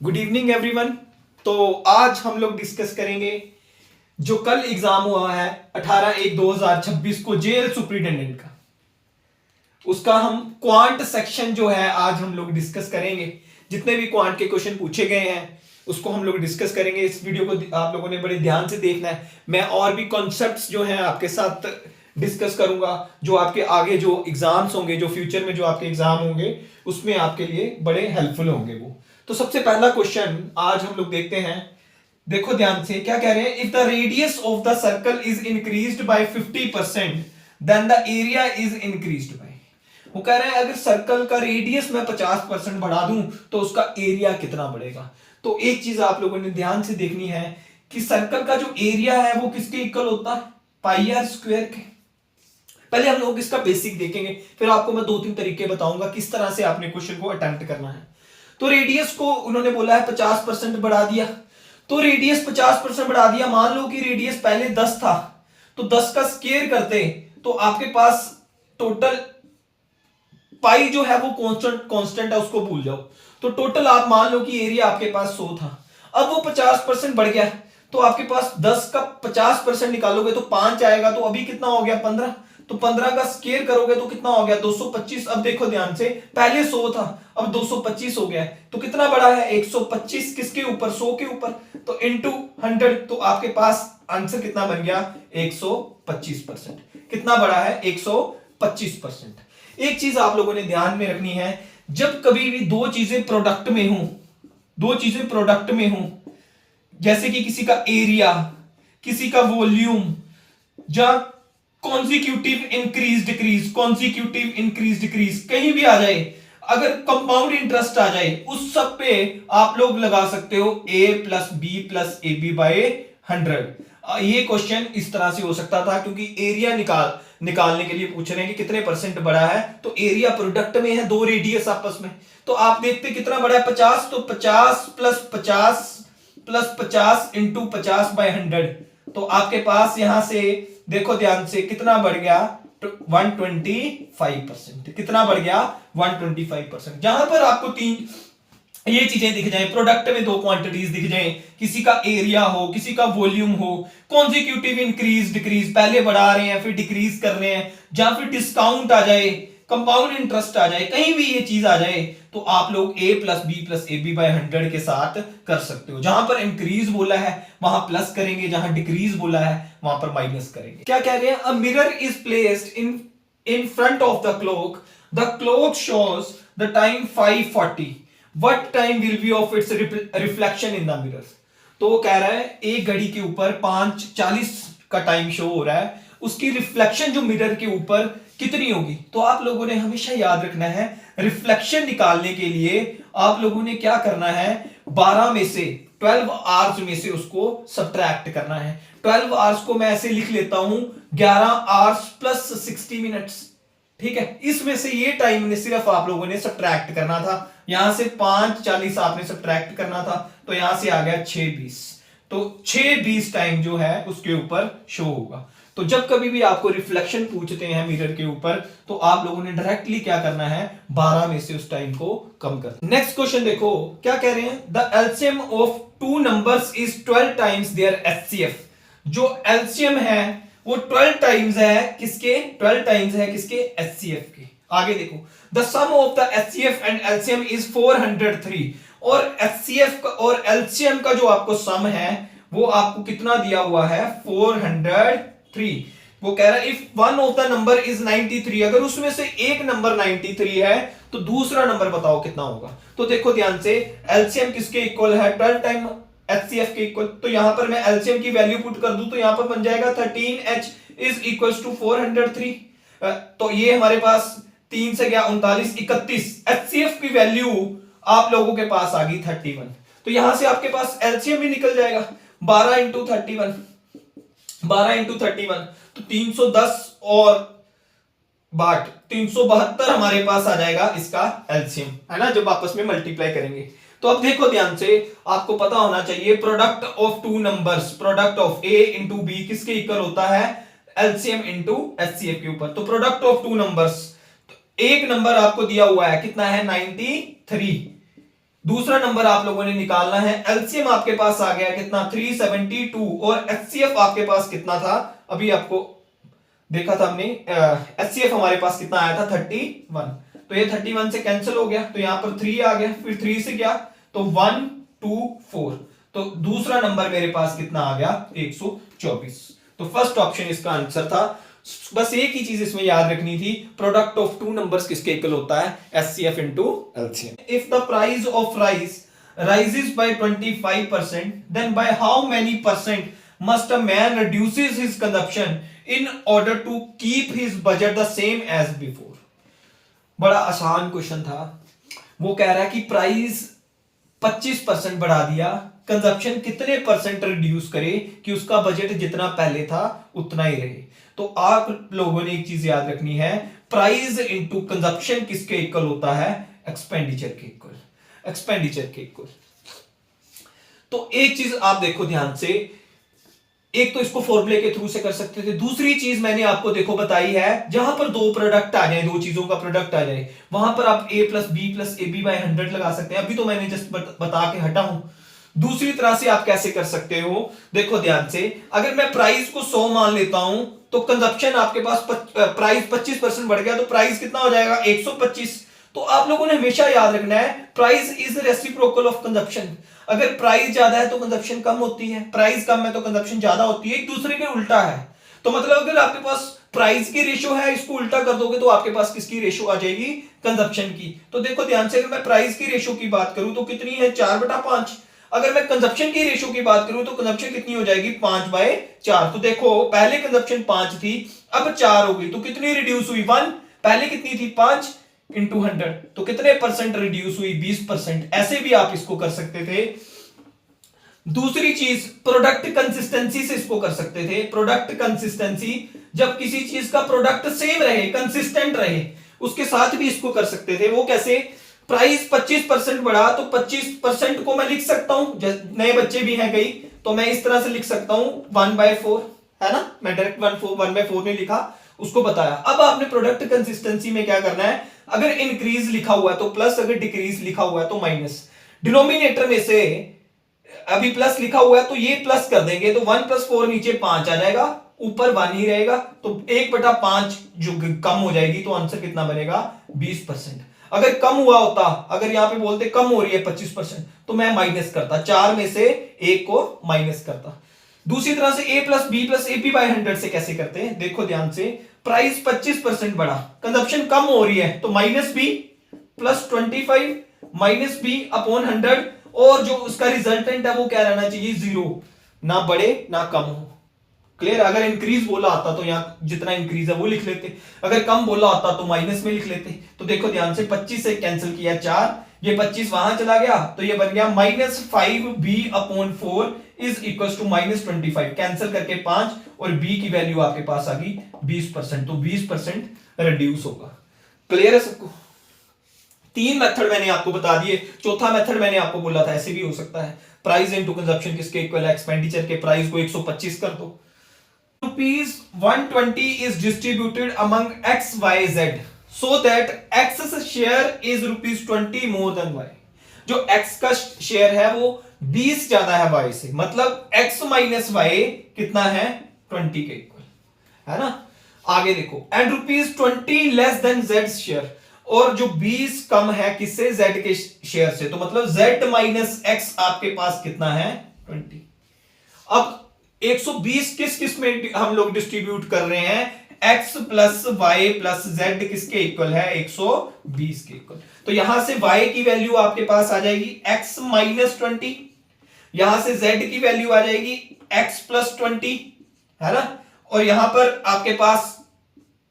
Good evening everyone. तो आज हम लोग डिस्कस करेंगे जो कल एग्जाम हुआ है 18/1/2026 को जेल सुप्रिटेंडेंट का, उसका हम क्वांट सेक्शन जो है आज हम लोग डिस्कस करेंगे। जितने भी क्वांट के क्वेश्चन पूछे गए हैं उसको हम लोग डिस्कस करेंगे। इस वीडियो को आप लोगों ने बड़े ध्यान से देखना है। मैं और भी कॉन्सेप्ट्स जो हैं आपके साथ डिस्कस करूंगा, जो आपके आगे जो एग्जाम्स होंगे, जो फ्यूचर में जो आपके एग्जाम होंगे उसमें आपके लिए बड़े हेल्पफुल होंगे वो। तो सबसे पहला क्वेश्चन आज हम लोग देखते हैं। देखो ध्यान से, क्या कह रहे हैं? If the radius of the circle is increased by 50% then the area is increased by. वो कह रहे हैं अगर सर्कल का रेडियस मैं 50% बढ़ा दूं तो उसका एरिया कितना बढ़ेगा। तो एक चीज आप लोगों ने ध्यान से देखनी है कि सर्कल का जो एरिया है वो किसके इक्वल होता है? पाई आर स्क्वायर के। पहले हम लोग इसका बेसिक देखेंगे, फिर आपको मैं 2-3 तरीके बताऊंगा किस तरह से आपने क्वेश्चन को अटेम्प्ट करना है। तो रेडियस को उन्होंने बोला है 50% बढ़ा दिया, तो रेडियस 50% बढ़ा दिया। मान लो कि रेडियस पहले 10 था, तो 10 का स्क्वायर करते तो आपके पास टोटल पाई जो है वो कांस्टेंट है, उसको भूल जाओ। तो टोटल आप मान लो कि एरिया आपके पास 100 था, अब वो 50% बढ़ गया, तो आपके पास 10 का 50% निकालोगे तो 5 आएगा, तो अभी कितना हो गया? 15। तो 15 का स्क्वायर करोगे तो कितना हो गया? 225। अब देखो ध्यान से, पहले 100 था, अब 225 हो गया है, तो कितना बड़ा है? 125 किसके ऊपर? 100 के ऊपर। तो इंटू 100, तो आपके पास आंसर कितना बन गया? 125%। कितना बड़ा है? 125%। एक चीज आप लोगों ने ध्यान में रखनी है, जब कभी भी दो चीजें प्रोडक्ट में हो, दो चीजें प्रोडक्ट में हो, जैसे कि किसी का एरिया, किसी का वॉल्यूम, या consecutive increase decrease, consecutive increase decrease कहीं भी आ जाए, अगर कंपाउंड इंटरेस्ट आ जाए, उस सब पे आप लोग लगा सकते हो a plus B plus A B by 100। ये क्वेश्चन इस तरह से हो सकता था, क्योंकि एरिया निकालने के लिए पूछ रहे हैं कि कितने परसेंट बड़ा है, तो एरिया प्रोडक्ट में है, दो रेडियस आपस में, तो आप देखते कितना बड़ा है? 50। तो 50 प्लस 50 प्लस 50 इंटू 50 बाय 100, तो आपके पास यहां से देखो ध्यान से कितना बढ़ गया? 125%। कितना बढ़ गया? 125%। जहां पर आपको तीन ये चीजें दिख जाए, प्रोडक्ट में दो क्वांटिटीज दिख जाए, किसी का एरिया हो, किसी का वॉल्यूम हो, कॉन्जिक्यूटिव इंक्रीज डिक्रीज, पहले बढ़ा रहे हैं फिर डिक्रीज कर रहे हैं, जहां फिर डिस्काउंट आ जाए, कंपाउंड इंटरेस्ट आ जाए, कहीं भी ये चीज आ जाए, तो आप लोग a plus B plus A B by 100 के साथ कर सकते हो। जहां पर इंक्रीज बोला है वहां प्लस करेंगे, जहां डिक्रीज बोला है वहां पर माइनस करेंगे। क्या कह रहे हैं? A mirror is placed in front of the clock shows the time 5:40। What time will be of its reflection in the mirror. तो वो कह रहा है एक घड़ी के ऊपर 5:40 का टाइम शो हो रहा है, उसकी रिफ्लेक्शन जो मिरर के ऊपर कितनी होगी। तो आप लोगों ने हमेशा याद रखना है, रिफ्लेक्शन निकालने के लिए आप लोगों ने क्या करना है? 12 में से 12 आवर्स में से उसको सब्ट्रैक्ट करना है। 12 आवर्स को मैं ऐसे लिख लेता हूं 11 आवर्स प्लस 60 मिनट्स। ठीक है, इसमें से ये टाइम ने सिर्फ आप लोगों ने सब्ट्रैक्ट करना था। यहां से 5:40 आपने सब्ट्रैक्ट करना था, तो यहां से आ गया 6:20। तो 6:20 टाइम जो है उसके ऊपर शो होगा। तो जब कभी भी आपको रिफ्लेक्शन पूछते हैं मिरर के ऊपर, तो आप लोगों ने डायरेक्टली क्या करना है? 12 में से उस टाइम को कम करना। नेक्स्ट क्वेश्चन देखो, क्या कह रहे हैं? The LCM of two numbers is 12 times their HCF. जो एलसीएम है वो 12 टाइम्स है किसके? 12 टाइम्स है किसके? एचसीएफ के। आगे देखो, the sum of the HCF and LCM is 403। और एचसीएफ का और एलसीएम का जो आपको सम है वो आपको कितना दिया हुआ है? 403। वो कह रहा है if one of the number is 93, अगर उसमें से एक नंबर 93 है तो दूसरा नंबर बताओ कितना होगा। तो देखो ध्यान से, एलसीएम किसके इक्वल है? 12 टाइम एचसीएफ के इक्वल। तो यहां पर मैं एलसीएम की वैल्यू पुट कर दूं तो यहां पर बन जाएगा 13h इज इक्वल्स टू 403। तो ये हमारे पास 3 से गया 39, 31। एचसीएफ की वैल्यू आप लोगों के पास आ गई 31। तो यहां से आपके पास एलसीएम भी निकल जाएगा 12 इंटू 31, 12 इंटू 31, तो 310 और 62, 372 हमारे पास आ जाएगा इसका एलसीएम, है ना, जब आपस में मल्टीप्लाई करेंगे। तो अब देखो ध्यान से, आपको पता होना चाहिए product of two numbers, product of A into B किसके इक्वल होता है? एलसीएम इंटू एचसीएफ के ऊपर। तो प्रोडक्ट ऑफ टू नंबर्स, एक नंबर आपको दिया हुआ है कितना है? 93। दूसरा नंबर आप लोगों ने निकालना है, एलसीएम आपके पास आ गया कितना 372 और एचसीएफ आपके पास कितना था, अभी आपको देखा था हमने, एचसीएफ हमारे पास कितना आया था 31, तो ये 31 से कैंसिल हो गया, तो यहां पर 3 आ गया, फिर 3 से क्या, तो 1 2 4, तो दूसरा नंबर मेरे पास कितना आ गया 124। तो फर्स्ट ऑप्शन इसका आंसर था। बस एक ही चीज इसमें याद रखनी थी, प्रोडक्ट ऑफ टू नंबर्स किसके इक्वल होता है, HCF into LCM. If the price of rice rises by 25%, then by how many percent must a man reduces his consumption in order to keep his budget the same as before? बड़ा आसान question था। वो कह रहा है कि price 25% बढ़ा दिया, कंजप्शन कितने परसेंट रिड्यूस करे कि उसका बजट जितना पहले था उतना ही रहे। तो आप लोगों ने एक चीज याद रखनी है, प्राइस इनटू कंजप्शन किसके इक्वल होता है, एक्सपेंडिचर के इक्वल, एक्सपेंडिचर के इक्वल। तो एक चीज आप देखो ध्यान से, एक तो इसको फॉर्मूले के थ्रू से कर सकते थे, दूसरी चीज मैंने आपको देखो बताई है, जहां पर दो प्रोडक्ट आ जाए, दो चीजों का प्रोडक्ट आ जाए, वहां पर आप a plus B plus A B by 100 लगा सकते हैं। अभी तो मैंने जस्ट बता के हटा हूं। दूसरी तरह से आप कैसे कर सकते हो, देखो ध्यान से, अगर मैं प्राइस को 100 मान लेता हूं तो कंजप्शन आपके पास प्राइस 25% बढ़ गया, तो प्राइस कितना हो जाएगा 125। तो आप लोगों ने हमेशा याद रखना है, price is reciprocal of consumption. अगर प्राइस ज्यादा है तो कंजप्शन कम होती है, प्राइस कम है तो कंजप्शन ज्यादा होती है, एक दूसरे के उल्टा है। तो मतलब अगर आपके पास प्राइस की रेशो है, इसको उल्टा कर दोगे तो आपके पास किसकी रेशो आ जाएगी, कंजप्शन की। तो देखो ध्यान से, अगर मैं प्राइस की रेशो की बात करूं तो कितनी है 4/5, अगर मैं कंजप्शन की रेशो की बात करूं तो कंजप्शन कितनी हो जाएगी 5/4। तो देखो पहले कंजप्शन 5 थी, अब 4 हो गई, तो कितनी रिड्यूस हुई 1, पहले कितनी थी 5 इंटू 100, तो कितने परसेंट रिड्यूस हुई 20%। ऐसे भी आप इसको कर सकते थे। दूसरी चीज प्रोडक्ट कंसिस्टेंसी से इसको कर सकते थे। प्रोडक्ट कंसिस्टेंसी, जब किसी चीज का प्रोडक्ट सेम रहे, कंसिस्टेंट रहे, उसके साथ भी इसको कर सकते थे। वो कैसे, प्राइस 25% बढ़ा तो 25% को मैं लिख सकता हूं, नए बच्चे भी हैं कई, तो मैं इस तरह से लिख सकता हूं 1/4, है ना, मैं डायरेक्ट 1/4 नहीं लिखा, उसको बताया। अब आपने प्रोडक्ट कंसिस्टेंसी में क्या करना है, अगर इंक्रीज लिखा हुआ है तो प्लस, अगर डिक्रीज लिखा हुआ है तो माइनस। डिनोमिनेटर में से अभी प्लस लिखा हुआ है तो ये प्लस कर देंगे, तो 1 + 4 नीचे 5 आ जाएगा, ऊपर 1 ही रहेगा, तो 1/5 जो कम हो जाएगी, तो आंसर कितना बनेगा 20%। अगर कम हुआ होता, अगर यहां पे बोलते कम हो रही है 25%, तो मैं माइनस करता, 4 में से 1 को माइनस करता। दूसरी तरह से a plus B plus A B by 100 से कैसे करते हैं, देखो ध्यान से, प्राइस 25% बढ़ा, कंजप्शन कम हो रही है, तो minus B plus 25 minus B upon 100, और जो उसका रिजल्टेंट है वो क्या रहना चाहिए 0, ना बढ़े ना कम हो। क्लियर। अगर इंक्रीज बोला आता तो यहां जितना इंक्रीज है वो लिख लेते, अगर कम बोला आता तो माइनस में लिख लेते। तो देखो ध्यान से, 25 से कैंसिल किया 4, ये 25 वहां चला गया, तो ये बन गया -5b/4 is equal to -25, cancel करके 5, और b की वैल्यू आपके पास आ गई 20%, तो 20% रिड्यूस होगा। क्लियर है सबको। 3 मेथड मैंने आपको बता दिए, चौथा मेथड मैंने आपको बोला था ऐसे भी हो सकता है, प्राइस इनटू कंजप्शन किसके इक्वल है, एक्सपेंडिचर के, प्राइस को 125 कर दो। ₹120 is distributed among X, Y, Z so that X's share is ₹20 more than Y। जो X का शेयर है वो 20 ज्यादा है Y से, मतलब X माइनस Y कितना है 20 के इक्वल, है ना। आगे देखो, and ₹20 less than Z share, और जो 20 कम है किससे, Z के शेयर से, तो मतलब Z माइनस X आपके पास कितना है 20। अब 120 किस किस में हम लोग डिस्ट्रीब्यूट कर रहे हैं, x plus Y plus Z किसके इक्वल है 120 के इक्वल। तो यहां से y की वैल्यू आपके पास आ जाएगी x माइनस 20, यहां से z की वैल्यू आ जाएगी x प्लस 20, है ना, और यहां पर आपके पास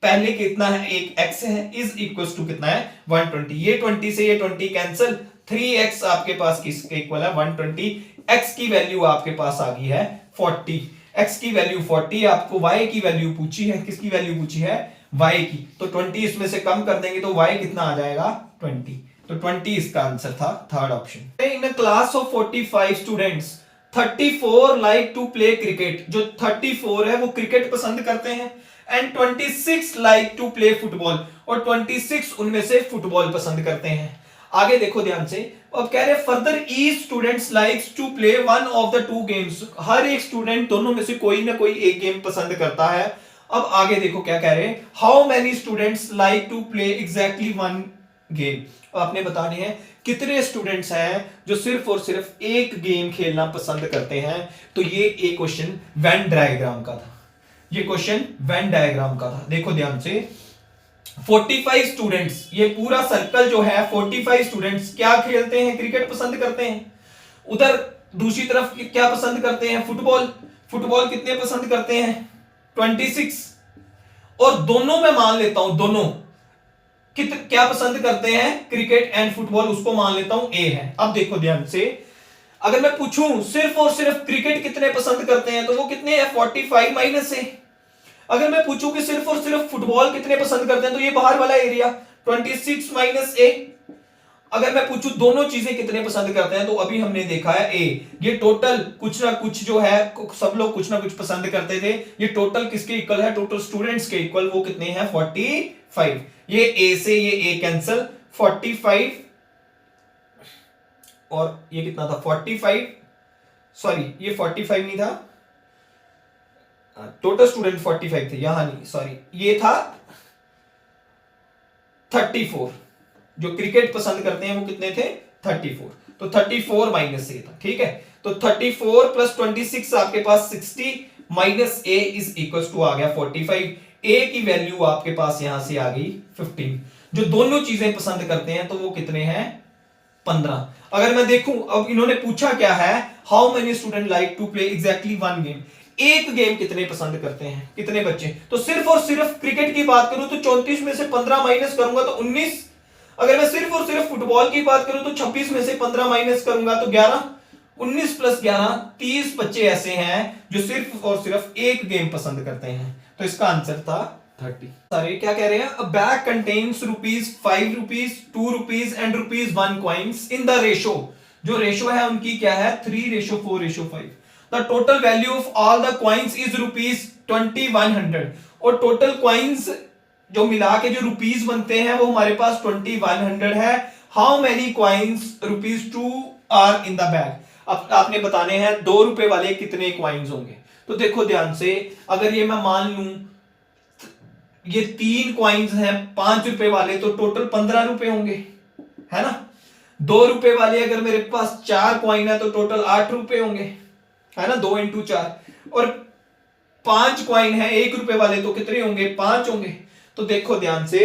पहले कितना है, एक x है, इज इक्वल टू कितना है 120, ये 20 से ये 20 कैंसिल, 3x आपके पास किसके इक्वल है 120, x की वैल्यू आपके पास आ गई है 40, x की वैल्यू 40, आपको y की वैल्यू पूछी है, किसकी वैल्यू पूछी है y की, तो 20 इसमें से कम कर देंगे तो y कितना आ जाएगा 20, तो 20 इसका आंसर था third option. In a class of 45 students 34 like to play cricket, जो 34 है वो क्रिकेट पसंद करते हैं, and 26 like to play football, और 26 उनमें से फुटबॉल पसंद करते हैं। आगे देखो ध्यान से, अब कह रहे further each students likes to play one of the two games, हर एक स्टूडेंट दोनों में से कोई ना कोई एक गेम पसंद करता है। अब आगे देखो क्या कह रहे हैं, how many students like to play exactly one game. आपने बताने हैं कितने स्टूडेंट्स हैं जो सिर्फ और सिर्फ एक गेम खेलना पसंद करते हैं। तो ये एक क्वेश्चन वेन डायग्राम का था, ये क्वेश्चन वेन डायग्राम का था। देखो ध्यान से, 45 स्टूडेंट्स, ये पूरा सर्कल जो है 45 स्टूडेंट्स क्या खेलते हैं, क्रिकेट पसंद करते हैं। उधर दूसरी तरफ क्या पसंद करते हैं, फुटबॉल। फुटबॉल कितने पसंद करते हैं, 26। और दोनों में मान लेता हूं, दोनों क्या पसंद करते हैं, क्रिकेट एंड फुटबॉल, उसको मान लेता हूं ए है। अब देखो ध्यान से, अगर मैं पूछूं सिर्फ और सिर्फ क्रिकेट कितने पसंद करते हैं, तो वो कितने हैं, 45 माइनस ए। अगर मैं पूछूं कि सिर्फ और सिर्फ फुटबॉल कितने पसंद करते हैं, तो ये बाहर वाला एरिया 26 माइनस ए। अगर मैं पूछूं दोनों चीजें कितने पसंद करते हैं, तो अभी हमने देखा है ए, ये टोटल कुछ ना कुछ जो है, सब लोग कुछ ना कुछ पसंद करते थे। ये टोटल किसके इक्वल है, टोटल स्टूडेंट्स के इक्वल, वो कितने हैं, 45। ये ए से ये ए कैंसल, 45 और ये कितना था, 45, सॉरी ये 45 नहीं था, टोटल स्टूडेंट 45 थे, यहां नहीं, सॉरी ये था 34। जो क्रिकेट पसंद करते हैं वो कितने थे, 34। तो 34 माइनस ए था, ठीक है। तो 34 प्लस 26 आपके पास 60 minus A is equal to आ गया 45। ए की वैल्यू आपके पास यहां से आ गई 15। जो दोनों चीजें पसंद करते हैं तो वो कितने हैं, 15। अगर मैं देखूं, अब इन्होंने पूछा क्या है, how many student like to play exactly one game, एक गेम कितने पसंद करते हैं, कितने बच्चे। तो सिर्फ और सिर्फ क्रिकेट की बात करूं तो 34 में से 15 माइनस करूंगा तो 19। अगर मैं सिर्फ और सिर्फ फुटबॉल की बात करूं तो 26 में से 15 माइनस करूंगा तो 11। 19 प्लस 11, 30 बच्चे ऐसे हैं जो सिर्फ और सिर्फ एक गेम पसंद करते हैं। तो इसका आंसर था 30। सारे क्या कह रहे हैं, अ bag contains ₹5, ₹2 and ₹1 coins in the ratio, जो रेशो है उनकी क्या है, 3:4:5। The total value of all the coins is ₹2100। और टोटल कॉइन्स जो मिला के जो रुपीस बनते हैं वो हमारे पास 2100 है। How many coins ₹2 are in the bag. अब आपने बताने हैं ₹2 वाले कितने कॉइन्स होंगे। तो देखो ध्यान से, अगर ये मैं मान लूं ये 3 कॉइन्स हैं ₹5 वाले, तो टोटल ₹15 होंगे, है ना। ₹2 वाले अगर मेरे पास 4 कॉइन है तो टोटल ₹8 होंगे, है ना, 2 × 4। और 5 कॉइन है ₹1 वाले, तो कितने होंगे, 5 होंगे। तो देखो ध्यान से,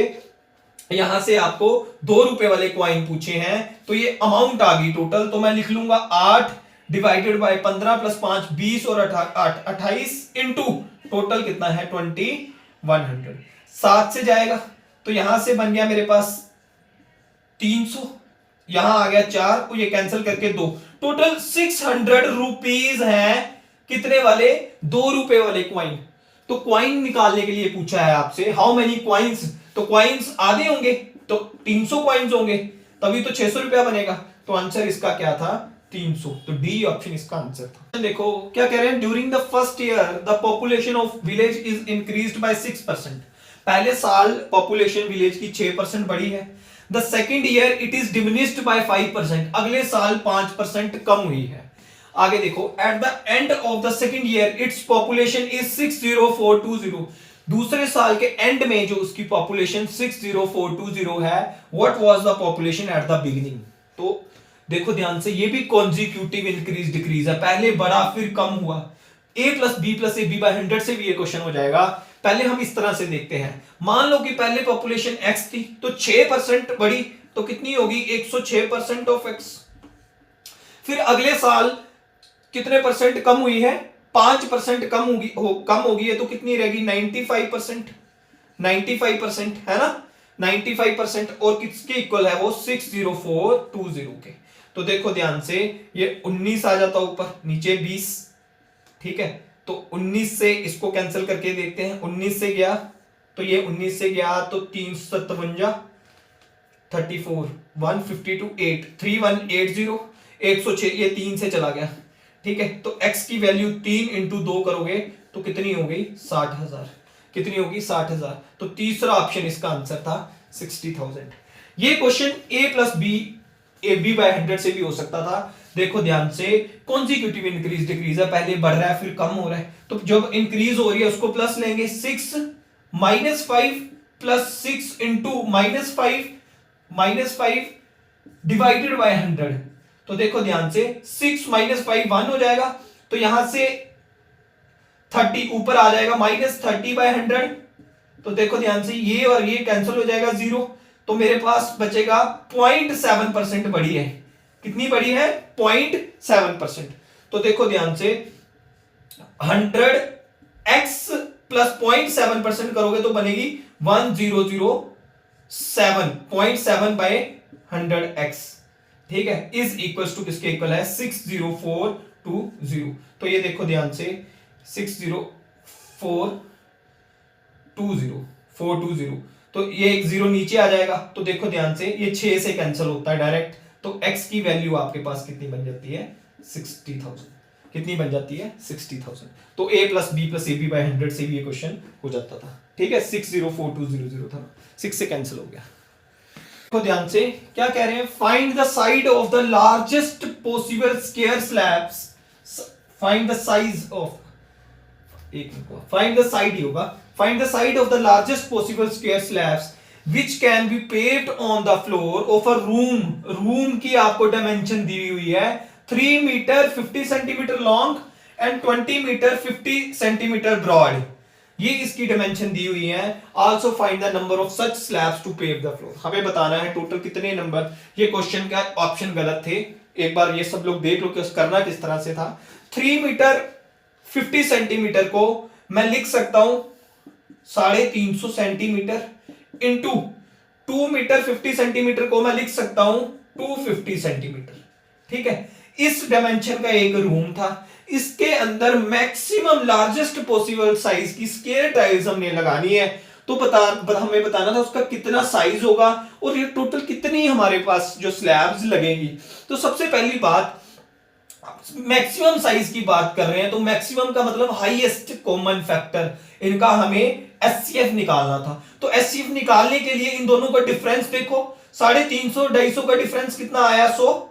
यहां से आपको ₹2 वाले कॉइन पूछे हैं, तो ये अमाउंट आ गई टोटल। तो मैं लिख लूंगा 8 डिवाइडेड बाय 15 प्लस 5 20 और 8 28 इंटू टोटल कितना है 2100। 7 से जाएगा तो यहां से बन गया मेरे पास 300, यहां आ गया 4 और ये कैंसिल करके 2, टोटल ₹600 है कितने वाले, ₹2 वाले क्वाइन। तो क्वाइन निकालने के लिए पूछा है आपसे, हाउ मेनी क्वाइंस, तो क्वाइंस आधे होंगे तो 300 क्वाइंस होंगे, तभी तो ₹600 बनेगा। तो आंसर इसका क्या था, 300। तो डी ऑप्शन इसका आंसर था। देखो क्या कह रहे हैं, during the first year the population of village is increased by 6%। पहले साल पॉपुलेशन विलेज की 6% बढ़ी है। The second year it is diminished by 5%, अगले साल 5% कम हुई है। आगे देखो, at the end of the second year its population is 60420। दूसरे साल के एंड में जो उसकी पॉपुलेशन 60420 है, what was the population at the beginning. तो देखो ध्यान से, ये भी कॉन्जिक्यूटिव इंक्रीज डिक्रीज है, पहले बढ़ा फिर कम हुआ। a + b + ab by 100 से भी ये क्वेश्चन हो जाएगा। पहले हम इस तरह से देखते हैं, मान लो कि पहले पॉपुलेशन x थी तो 6% बढ़ी, तो कितनी होगी 106% ऑफ x। फिर अगले साल कितने परसेंट कम हुई है, 5% कम होगी है, तो कितनी रहेगी 95%। 95% है ना, 95%, और किसके इक्वल है वो 60420 के। तो देखो ध्यान से, ये 19 आ जाता ऊपर, नीचे 20, ठीक है। तो 19 से इसको कैंसिल करके देखते हैं, 19 से गया तो ये 19 से गया तो 357, 34 152 8 3180 106, ये 3 से चला गया, ठीक है। तो x की वैल्यू 3 × 2 करोगे तो कितनी हो गई 60,000, कितनी होगी 60,000। तो तीसरा ऑप्शन इसका आंसर था 60,000। ये question a + b A B by 100 से भी हो सकता था। देखो ध्यान से, कॉन्जिक्यूटिव इंक्रीज डिक्रीज है, पहले बढ़ रहा है फिर कम हो रहा है, तो जब इंक्रीज हो रही है उसको प्लस लेंगे, 6 -5 प्लस 6 इंटू -5 डिवाइडेड बाय 100। तो देखो ध्यान से, 6 - 5 1 हो जाएगा, तो यहां से 30 ऊपर आ जाएगा, -30/100। तो देखो ध्यान से, ये और ये कैंसिल हो जाएगा 0, तो मेरे पास बचेगा 0.7% बढ़ी है। कितनी बढ़ी है? 0.7%। तो देखो ध्यान से, 100x प्लस 0.7% करोगे तो बनेगी 1007.7/100x। ठीक है, इज इक्वल टू किसके इक्वल है? 60420। तो ये देखो ध्यान से, 60420 तो ये एक जीरो नीचे आ जाएगा, तो देखो ध्यान से, ये 6 से कैंसिल होता है डायरेक्ट, तो x की वैल्यू आपके पास कितनी बन जाती है? 60,000। कितनी बन जाती है? 60,000। तो a plus B plus A B by 100 से भी ये क्वेश्चन हो जाता था। ठीक है, 60420 था, 6 से कैंसिल हो गया। तो ध्यान से क्या कह रहे हैं? Find the side of the largest possible square slabs, find the size of, find the side ही होगा, find the side of the largest possible square slabs which can be paved on the floor of a room। Room की आपको dimension दी हुई है 3 metre 50 centimetre long and 20 metre 50 centimetre broad, ये इसकी dimension दी हुई है। Also find the number of such slabs to pave the floor, हमें बताना है टोटल कितने नंबर। ये क्वेश्चन का ऑप्शन गलत थे, एक बार ये सब लोग देख लो कि करना किस तरह से था। 3 मीटर 50 सेंटीमीटर को मैं लिख सकता हूं 350 सेंटीमीटर इंटू 2 मीटर 50 सेंटीमीटर को मैं लिख सकता हूं 250 सेंटीमीटर। ठीक है, इस डायमेंशन का एक रूम था, इसके अंदर मैक्सिमम लार्जेस्ट पॉसिबल साइज की स्क्वायर टाइल्स हमने लगानी है, तो हमें बताना था उसका कितना साइज होगा और ये टोटल कितनी हमारे पास जो स्लैब्स लगेंगी। तो सबसे पहली बात, मैक्सिमम साइज की बात कर रहे हैं, तो मैक्सिमम का मतलब हाईएस्ट कॉमन फैक्टर, इनका हमें एचसीएफ निकालना था। तो एचसीएफ निकालने के लिए इन दोनों का डिफरेंस देखो, 350 250 का डिफरेंस कितना आया? 100।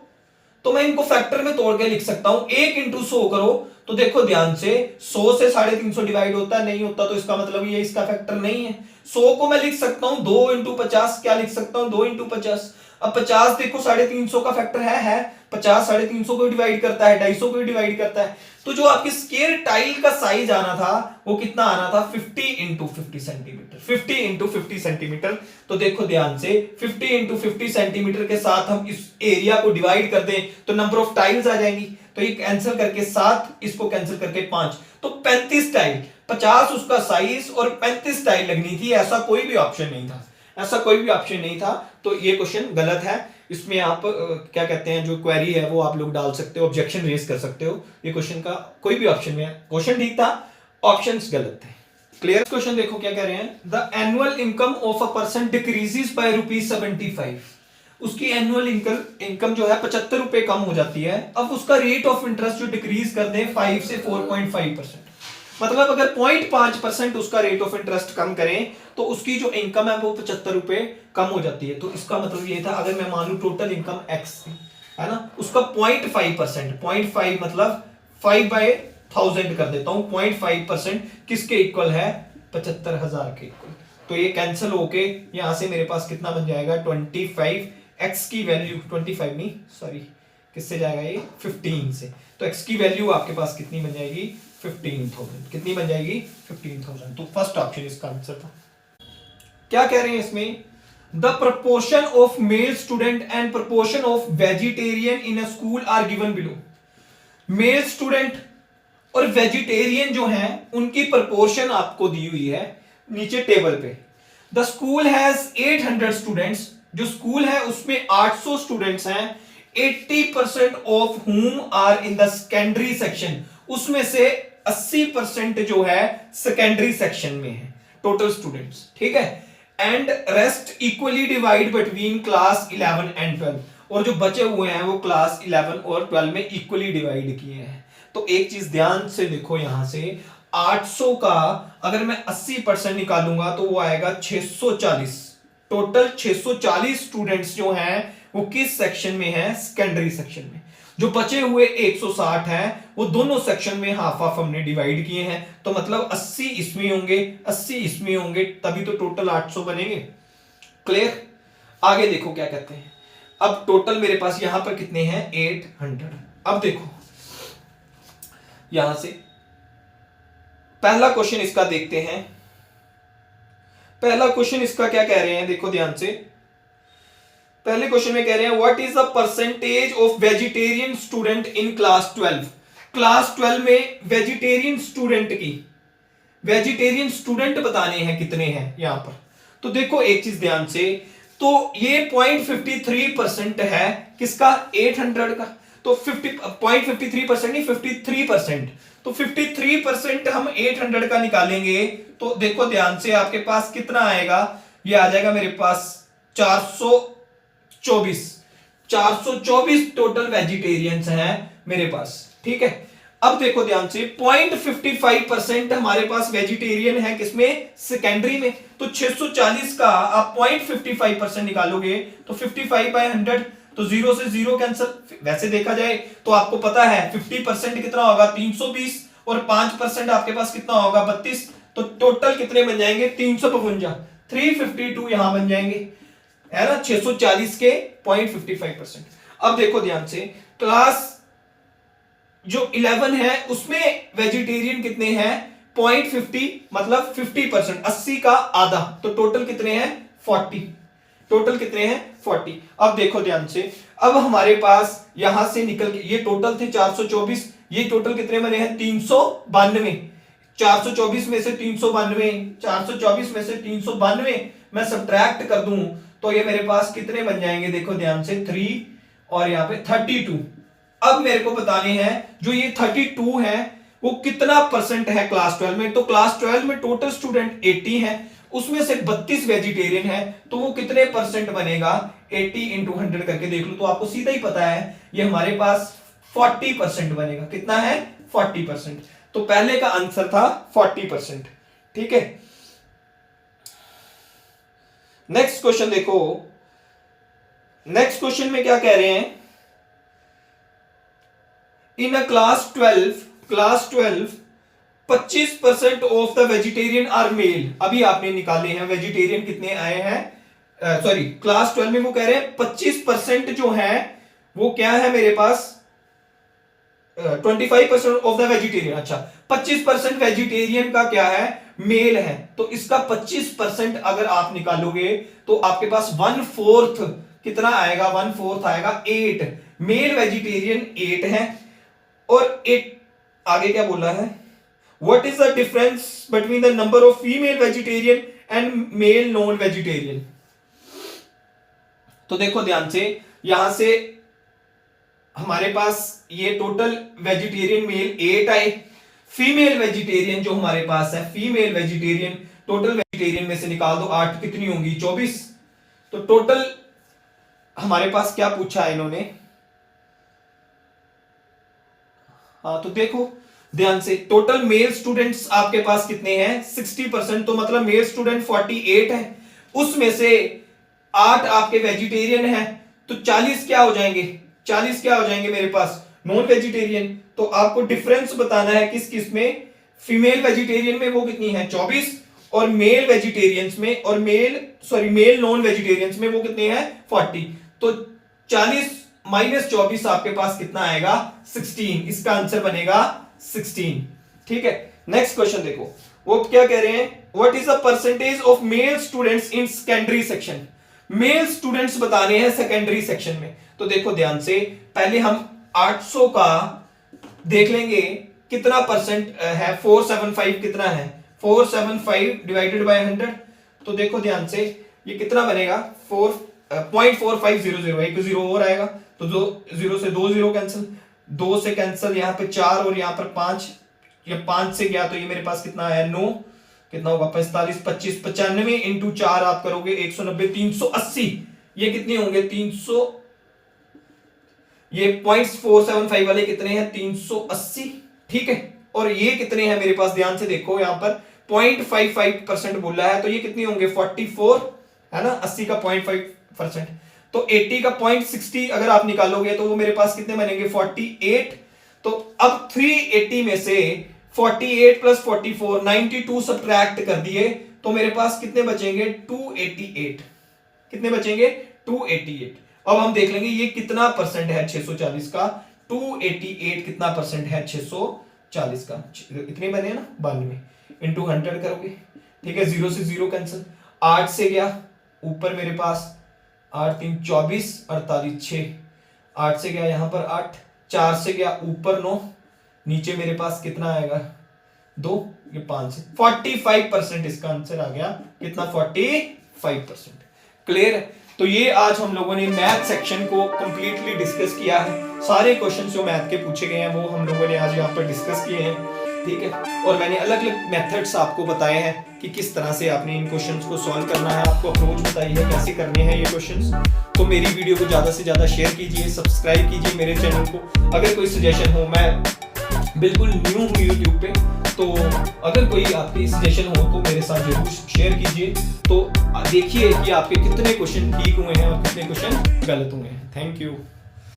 तो मैं इनको फैक्टर में तोड़ के लिख सकता हूं, 1 इंटू 100 करो, तो देखो ध्यान से, 100 से 350 डिवाइड होता है, नहीं होता, तो इसका मतलब ये इसका फैक्टर नहीं है। 100 को मैं लिख सकता हूं 2 इंटू 50, क्या लिख सकता हूं? 2 इंटू 50। अब 50 देखो 350 का फैक्टर है 50 350 को डिवाइड करता है, 250 को डिवाइड करता है। तो जो आपकी स्क्वायर टाइल का साइज आना था वो कितना आना था? 50 इंटू 50 सेंटीमीटर, 50 इंटू 50 सेंटीमीटर। तो देखो ध्यान से, 50 इंटू 50 सेंटीमीटर के साथ हम इस एरिया को डिवाइड कर दें तो नंबर ऑफ टाइल्स आ जाएंगी, तो ये कैंसिल करके 7, इसको कैंसिल करके 5, तो 35 टाइल, 50 उसका साइज और 35 टाइल लगनी थी। ऐसा कोई भी ऑप्शन नहीं था, ऐसा कोई भी ऑप्शन नहीं था, तो ये क्वेश्चन गलत है। इसमें आप क्या कहते हैं, जो क्वेरी है वो आप लोग डाल सकते हो, ऑब्जेक्शन रेज कर सकते हो। ये क्वेश्चन का कोई भी ऑप्शन में, क्वेश्चन ठीक था, ऑप्शंस गलत थे। क्लियर? क्वेश्चन देखो क्या कह रहे हैं, the annual income of a person decreases by ₹75। उसकी एनुअल इनकम जो है 75 रुपए कम हो जाती है। अब उसका रेट ऑफ इंटरेस्ट जो डिक्रीज कर दें 5 से 4.5%, मतलब अगर 0.5% उसका रेट ऑफ इंटरेस्ट कम करें तो उसकी जो इनकम है वो 75 रुपए कम हो जाती है। तो इसका मतलब ये था, अगर मैं मान लूं टोटल इनकम x है ना, उसका 0.5%, 0.5 मतलब 5/1000 कर देता हूं, 0.5% किसके इक्वल है? 75,000 के इक्वल। तो ये कैंसिल होके यहां से मेरे पास कितना बन जाएगा? 25, x की वैल्यू 25 नहीं, सॉरी, किससे जाएगा ये? 15 से। तो x की वैल्यू आपके पास कितनी बन जाएगी? 15,000। कितनी बन जाएगी? 15,000। तो फर्स्ट ऑप्शन इसका आंसर था। क्या कह रहे हैं इसमें? The proportion of male student and proportion of vegetarian in a school are given below. Male student और वेजिटेरियन जो हैं उनकी प्रपोर्शन आपको दी हुई है नीचे टेबल पे। द स्कूल हैज 800 स्टूडेंट्स, जो स्कूल है उसमें 800 स्टूडेंट्स हैं, 80% of whom are in the secondary section, उसमें से 80% जो है सेकेंडरी सेक्शन में है टोटल स्टूडेंट्स। ठीक है, and rest equally divide between class 11 and 12, और जो बचे हुए हैं वो क्लास 11 और 12 में इक्वली डिवाइड किए हैं। तो एक चीज ध्यान से देखो, यहां से 800 का अगर मैं 80% निकालूंगा तो वो आएगा 640। टोटल 640 स्टूडेंट्स जो हैं वो किस सेक्शन में है? सेकेंडरी सेक्शन में। जो बचे हुए 160 हैं वो दोनों सेक्शन में हाफ हाफ हमने डिवाइड किए हैं, तो मतलब 80 इसमें होंगे, 80 इसमें होंगे, तभी तो टोटल 800 बनेंगे। क्लियर? आगे देखो क्या कहते हैं। अब टोटल मेरे पास यहां पर कितने हैं? 800। अब देखो यहां से पहला क्वेश्चन इसका देखते हैं। पहला क्वेश्चन इसका क्या कह रहे हैं, देखो ध्यान से। पहले क्वेश्चन में कह रहे हैं what is the percentage of vegetarian student in class 12। Class 12 में वेजिटेरियन स्टूडेंट बताने हैं कितने हैं यहां पर। तो देखो एक चीज ध्यान से, तो ये 0.53% है किसका? 800 का। तो 0.53% नहीं, 53%। तो 53% हम 800 का निकालेंगे तो देखो ध्यान से आपके पास कितना आएगा? ये आ जाएगा मेरे पास 424 टोटल वेजिटेरियंस हैं मेरे पास। ठीक है, अब देखो ध्यान से 0.55% हमारे पास वेजिटेरियन है किसमें? सेकेंडरी में। तो 640 का आप 0.55% निकालोगे तो 55/100, तो 0 से 0 कैंसिल। वैसे देखा जाए तो आपको पता है 50% कितना होगा? 320, और 5% आपके पास कितना होगा? 32। तो टोटल कितने बन जाएंगे? 352, 352 यहां बन जाएंगे, है ना? 640 के 0.55%। अब देखो ध्यान से, क्लास जो 11 है उसमें वेजिटेरियन कितने हैं? 0.50, मतलब 50%, 80 का आधा। तो टोटल कितने हैं? 40। टोटल कितने हैं? 40। अब देखो ध्यान से, अब हमारे पास यहां से निकल के ये टोटल थे 424, ये टोटल कितने बने हैं? 392। 424 में से 392, 424 में से 392 मैं सब्ट्रैक्ट कर दूं तो ये मेरे पास कितने बन जाएंगे? देखो ध्यान से, 3 और यहां पे 32। अब मेरे को बताने हैं जो ये 32 है वो कितना परसेंट है क्लास 12 में। तो क्लास 12 में टोटल स्टूडेंट 80 है, उसमें से 32 वेजिटेरियन है, तो वो कितने परसेंट बनेगा? 80 इंटू 100 करके देख लो तो आपको सीधा ही पता है ये हमारे पास 40% बनेगा। कितना है? 40%। तो पहले का आंसर था 40%। ठीक है, नेक्स्ट क्वेश्चन देखो। नेक्स्ट क्वेश्चन में क्या कह रहे हैं? In a class 12 25% of the vegetarian are male. अभी आपने निकाले हैं वेजिटेरियन कितने आए हैं, सॉरी क्लास 12 में वो कह रहे हैं 25% जो है वो क्या है मेरे पास? 25% ऑफ द वेजिटेरियन। अच्छा, 25% वेजिटेरियन का क्या है? मेल है। तो इसका 25% अगर आप निकालोगे तो आपके पास 1/4 कितना आएगा? 1/4 आएगा 8। मेल वेजिटेरियन 8 है, और एक आगे क्या बोला है? What is the difference between the number of female vegetarian and male non vegetarian. तो देखो ध्यान से, यहां से हमारे पास ये टोटल वेजिटेरियन मेल 8 आए, फीमेल वेजिटेरियन जो हमारे पास है, फीमेल वेजिटेरियन टोटल वेजिटेरियन में से निकाल दो 8 कितनी होंगी? 24। तो टोटल हमारे पास क्या पूछा है इन्होंने? हाँ, तो देखो ध्यान से, टोटल मेल स्टूडेंट्स आपके पास कितने हैं? 60%। तो मतलब मेल स्टूडेंट 48 है, उसमें से 8 आपके वेजिटेरियन है, तो 40 क्या हो जाएंगे? 40 क्या हो जाएंगे मेरे पास? Non vegetarian. तो आपको डिफरेंस बताना है किस किस में? फीमेल वेजिटेरियन में वो कितनी है? 24, और मेल वेजिटेरियंस में, और मेल नॉन वेजिटेरियंस में वो कितने हैं? 40। तो 40 माइनस 24 आपके पास कितना आएगा? 16। इसका आंसर बनेगा 16। ठीक है, नेक्स्ट क्वेश्चन देखो, वो क्या कह रहे हैं? What is the percentage of male students in secondary section. Male students बताने हैं सेकेंडरी सेक्शन में। तो देखो ध्यान से, पहले हम 800 का देख लेंगे कितना परसेंट है। 475 कितना है? 475 डिवाइडेड बाय 100। तो देखो ध्यान से, ये कितना बनेगा? 0.4500। एक 0 और आएगा, तो 0 से 2 0 कैंसिल, 2 से कैंसिल, यहां पे 4 और यहां पर 5, या 5 से गया तो ये मेरे पास कितना आया? 9। कितना होगा? 45, 25, 95 इंटू 4 आप करोगे 190, 380। ये कितने होंगे? 300। ये 0.475 वाले कितने हैं? 380। ठीक है, और ये कितने हैं मेरे पास? ध्यान से देखो, यहां पर 0.55% बोला है, तो ये कितने होंगे? 44, है ना? 80 का 0.5%। तो 80 का 0.60 अगर आप निकालोगे तो वो मेरे पास कितने बनेंगे 48। तो अब 380 में से 48 प्लस 44 92 सब्ट्रैक्ट कर दिए तो मेरे पास कितने बचेंगे 288। कितने बचेंगे 288। अब हम देख लेंगे ये कितना परसेंट है 640 का। 288 कितना परसेंट है 640 का, इतने बने ना 92 इंटू 100 करोगे, ठीक है, 0 से 0 कैंसिल, 8 से गया ऊपर मेरे पास 8 3 24 48 6, 8 से गया यहां पर 8, 4 से गया ऊपर 9, नीचे मेरे पास कितना आएगा 2, ये 5 से 45% इसका आंसर आ गया। कितना 45%। क्लियर है। तो ये आज हम लोगों ने मैथ सेक्शन को कंप्लीटली डिस्कस किया है। सारे क्वेश्चन जो मैथ के पूछे गए हैं वो हम लोगों ने आज यहाँ पर डिस्कस किए हैं, ठीक है। और मैंने अलग अलग मेथड्स आपको बताए हैं कि किस तरह से आपने इन क्वेश्चंस को सॉल्व करना है, आपको अप्रोच बताई है कैसे करने हैं ये क्वेश्चंस। तो मेरी वीडियो को ज्यादा से ज्यादा शेयर कीजिए, सब्सक्राइब कीजिए मेरे चैनल को। अगर कोई सजेशन हो, मैं बिल्कुल न्यू हूँ यूट्यूब पे, तो अगर कोई आपकी सजेशन हो तो मेरे साथ जरूर शेयर कीजिए। तो देखिए कि आपके कितने क्वेश्चन ठीक हुए हैं और कितने क्वेश्चन गलत हुए हैं। Thank you.